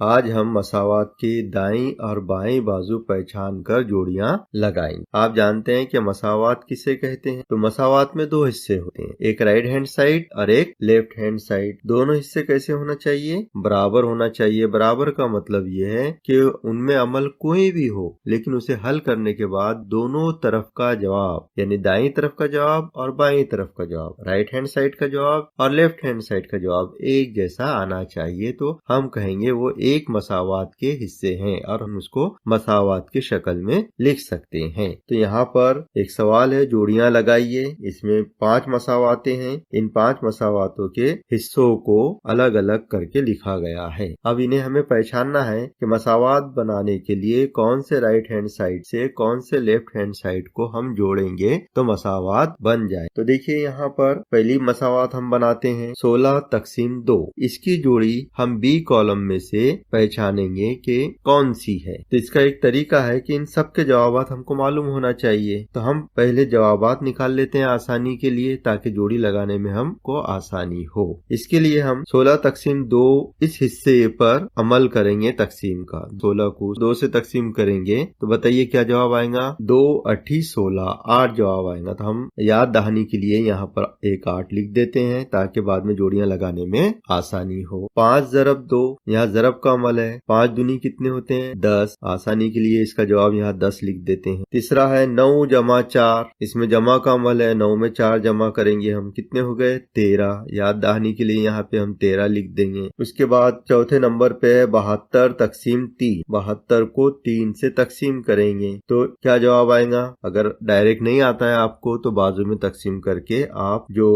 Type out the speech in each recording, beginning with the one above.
आज हम मसावात की दाईं और बाईं बाजू पहचान कर जोड़ियां लगाएंगे। आप जानते हैं कि मसावात किसे कहते हैं। तो मसावात में दो हिस्से होते हैं, एक राइट हैंड साइड और एक लेफ्ट हैंड साइड। दोनों हिस्से कैसे होना चाहिए? बराबर होना चाहिए। बराबर का मतलब ये है कि उनमें अमल कोई भी हो, लेकिन उसे हल करने के बाद दोनों तरफ का जवाब, यानी दाईं तरफ का जवाब और बाईं तरफ का जवाब, राइट हैंड साइड का जवाब और लेफ्ट हैंड साइड का जवाब एक जैसा आना चाहिए। तो हम कहेंगे वो एक मसावात के हिस्से हैं और हम उसको मसावात की शक्ल में लिख सकते हैं। तो यहाँ पर एक सवाल है, जोड़ियां लगाइए। इसमें 5 मसावातें हैं। इन 5 मसावातों के हिस्सों को अलग अलग करके लिखा गया है। अब इन्हें हमें पहचानना है कि मसावात बनाने के लिए कौन से राइट हैंड साइड से कौन से लेफ्ट हैंड साइड को हम जोड़ेंगे तो मसावात बन जाए। तो देखिए यहाँ पर पहली मसावात हम बनाते हैं 16/2। इसकी जोड़ी हम बी कॉलम में से पहचानेंगे कि कौन सी है। तो इसका एक तरीका है कि इन सब के जवाबात हमको मालूम होना चाहिए। तो हम पहले जवाबात निकाल लेते हैं आसानी के लिए, ताकि जोड़ी लगाने में हमको आसानी हो। इसके लिए हम 16/2 इस हिस्से पर अमल करेंगे तकसीम का। 16 को 2 से तकसीम करेंगे तो बताइए क्या जवाब आएगा? 2 8 16, 8 जवाब आएगा। तो हम याद दहानी के लिए यहाँ पर एक 8 लिख देते हैं ताकि बाद में जोड़ियां लगाने में आसानी हो। 5/2, यहाँ जरब का अमल है। 5 दूनी कितने होते हैं? 10। आसानी के लिए इसका जवाब यहाँ 10 लिख देते हैं। तीसरा है 9 जमा 4, इसमें जमा का अमल है। 9 में 4 जमा करेंगे हम, कितने हो गए? 13। याद दहानी के लिए यहाँ पे हम 13 लिख देंगे। उसके बाद चौथे नंबर पे है 72/3। 72 को 3 से तकसीम करेंगे तो क्या जवाब आएगा? अगर डायरेक्ट नहीं आता है आपको तो बाजू में तकसीम करके आप जो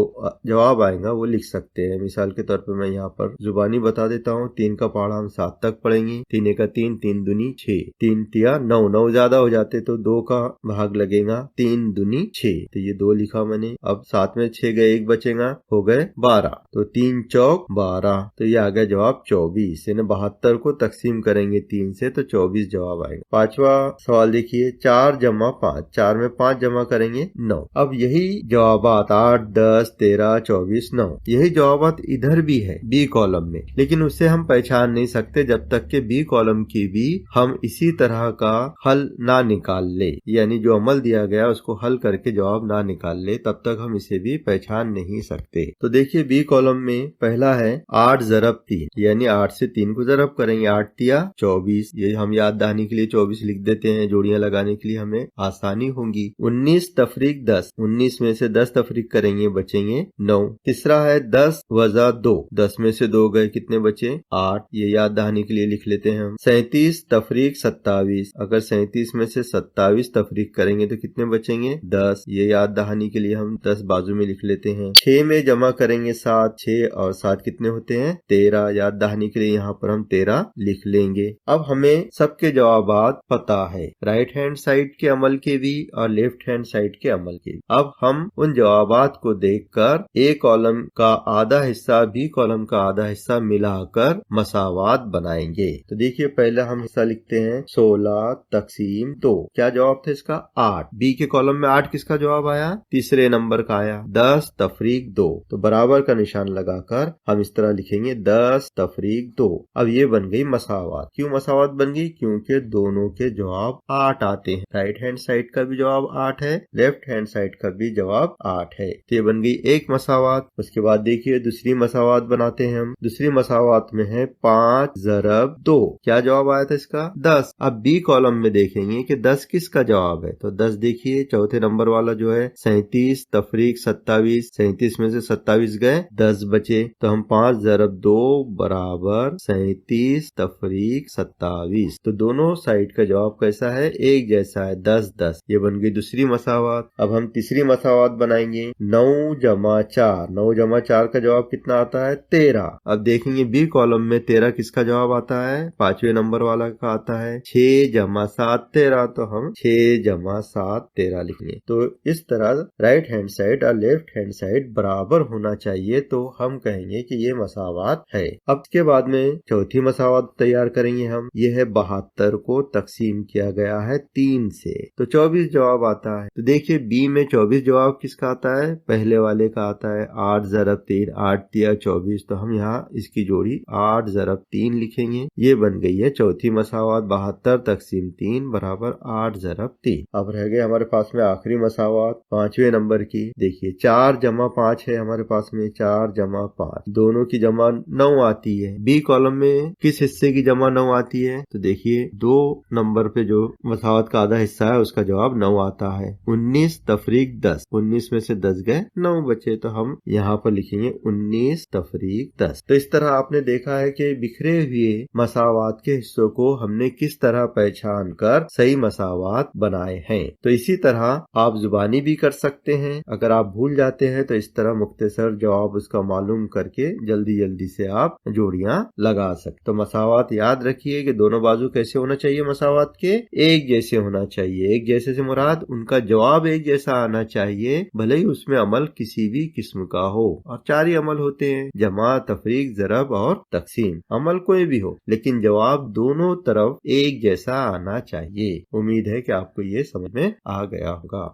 जवाब आएगा वो लिख सकते हैं। मिसाल के तौर पर मैं यहाँ पर जुबानी बता देता हूँ। 3 का पहाड़ा हम 7 तक पढ़ेंगे। 3 का 3, 3 दूनी 6, 3 तिया 9, 9 ज्यादा हो जाते तो 2 का भाग लगेगा, 3 दूनी 6। तो ये 2 लिखा मैंने। अब 7 में 6 गए, 1 बचेगा, हो गए 12। तो 3 चौक 12, तो ये आ गया जवाब 24। यानी 72 को तकसीम करेंगे 3 से तो 24 जवाब आएगा। पांचवा सवाल देखिए 4 जमा 5। 4 में 5 जमा करेंगे 9। अब यही जवाबात 8 10 13 24 9, यही जवाबात इधर भी है बी कॉलम में, लेकिन उसे हम पहचान नहीं सकते जब तक के बी कॉलम की भी हम इसी तरह का हल ना निकाल ले, यानी जो अमल दिया गया उसको हल करके जवाब ना निकाल ले, तब तक हम इसे भी पहचान नहीं सकते। तो देखिए बी कॉलम में पहला है 8 ज़रब 3, यानी 8 से 3 को ज़रब करेंगे। 8 तिया 24, ये हम याद दहानी के लिए 24 लिख देते हैं। जोड़ियां लगाने के लिए हमें आसानी होगी। 19 तफरीक 10, 19 में से 10 तफरीक करेंगे, बचेंगे 9। तीसरा है 10 वजा 2, 10 में से 2 गए, कितने बचे? 8, ये याद दहानी के लिए लिख लेते हैं हम। 37 तफरीक 27, अगर 37 में से 27 तफरीक करेंगे तो कितने बचेंगे? 10, ये याद दहानी के लिए हम 10 बाजू में लिख लेते हैं। 6 में जमा करेंगे 7, 6 और 7 कितने होते हैं? 13, याद दहानी के लिए यहाँ पर हम 13 लिख लेंगे। अब हमें सबके जवाबात पता है, राइट हैंड साइड के अमल के भी और लेफ्ट हैंड साइड के अमल के। अब हम उन जवाबात को देखकर ए कॉलम का आधा हिस्सा बी कॉलम का आधा हिस्सा मिलाकर मसावात बनाएंगे। तो देखिए पहले हम हिस्सा लिखते हैं 16/2। क्या जवाब था इसका? 8। बी के कॉलम में 8 किसका जवाब आया? तीसरे नंबर का आया। 10 तफरीक 2, तो बराबर का निशान लगाकर हम इस तरह लिखेंगे 10 तफरीक 2। अब ये बन गई मसावात। क्यों मसावात बन गई? क्योंकि दोनों के जवाब 8 आते हैं। राइट हैंड साइड का भी जवाब 8 है, लेफ्ट हैंड साइड का भी जवाब 8 है। तो ये बन गई एक मसावात। उसके बाद देखिए दूसरी मसावात बनाते हैं हम। दूसरी मसावात में है 5 ज़रब 2। क्या जवाब आया था इसका? 10। अब बी कॉलम में देखेंगे कि 10 किसका जवाब है। तो 10 देखिए चौथे नंबर वाला जो है 37 तफरीक 27, 37 में से 27 गए, 10 बचे। तो हम 5 ज़रब 2 बराबर 37 तफरीक 27। तो दोनों साइड का जवाब कैसा है? एक जैसा है, 10 10। ये बन गई दूसरी मसावात। अब हम तीसरी मसावात बनाएंगे 9 जमा 4। 9 जमा 4 का जवाब कितना आता है? 13। अब देखेंगे बी कॉलम में 13 किसका जवाब आता है? 5वें नंबर वाला का आता है 6 जमा 7 13। तो हम 6 जमा 7 13 लिखेंगे। तो इस तरह राइट हैंड साइड और लेफ्ट हैंड साइड बराबर होना चाहिए, तो हम कहेंगे कि ये मसावात है। अब इसके बाद में चौथी मसावात तैयार करेंगे हम। ये है 72 को तकसीम किया गया है 3 से, तो 24 जवाब आता है। तो देखिए बी में 24 जवाब किसका आता है? पहले वाले का आता है 8 ज़रब 3, 8 तिया 24। तो हम यहाँ इसकी जोड़ी 8 ज़रब 3 लिखेंगे। ये बन गई है चौथी मसावात 72 तक़सीम 3 बराबर 8 ज़रब 3। अब रह गए हमारे पास में आखिरी मसावात 5वें नंबर की। देखिए 4 जमा 5 है हमारे पास में, 4 जमा 5 दोनों की जमा 9 आती है। बी कॉलम में किस हिस्से की जमा 9 आती है? तो देखिए 2 नंबर पे जो मसावात का आधा हिस्सा है उसका जवाब 9 आता है। 19 तफरीक 10, 19 में से 10 गए 9 बचे, तो हम यहाँ पर लिखेंगे 19 तफरीक 10। तो इस तरह आपने देखा है कि बिखरे हुए मसावात के हिस्सों को हमने किस तरह पहचान कर सही मसावात बनाए हैं। तो इसी तरह आप जुबानी भी कर सकते हैं। अगर आप भूल जाते हैं तो इस तरह मुख्तसर जवाब उसका मालूम करके जल्दी जल्दी से आप जोड़ियां लगा सकते। तो मसावात याद रखिए कि दोनों बाजू कैसे होना चाहिए, मसावात के एक जैसे होना चाहिए। एक जैसे से मुराद उनका जवाब एक जैसा आना चाहिए, भले ही उसमें अमल किसी भी किस्म का हो। और 4 ही अमल होते हैं, जमा, तफरीक, ज़रब और तक़सीम। अमल कोई भी हो लेकिन जवाब दोनों तरफ एक जैसा आना चाहिए। उम्मीद है कि आपको ये समझ में आ गया होगा।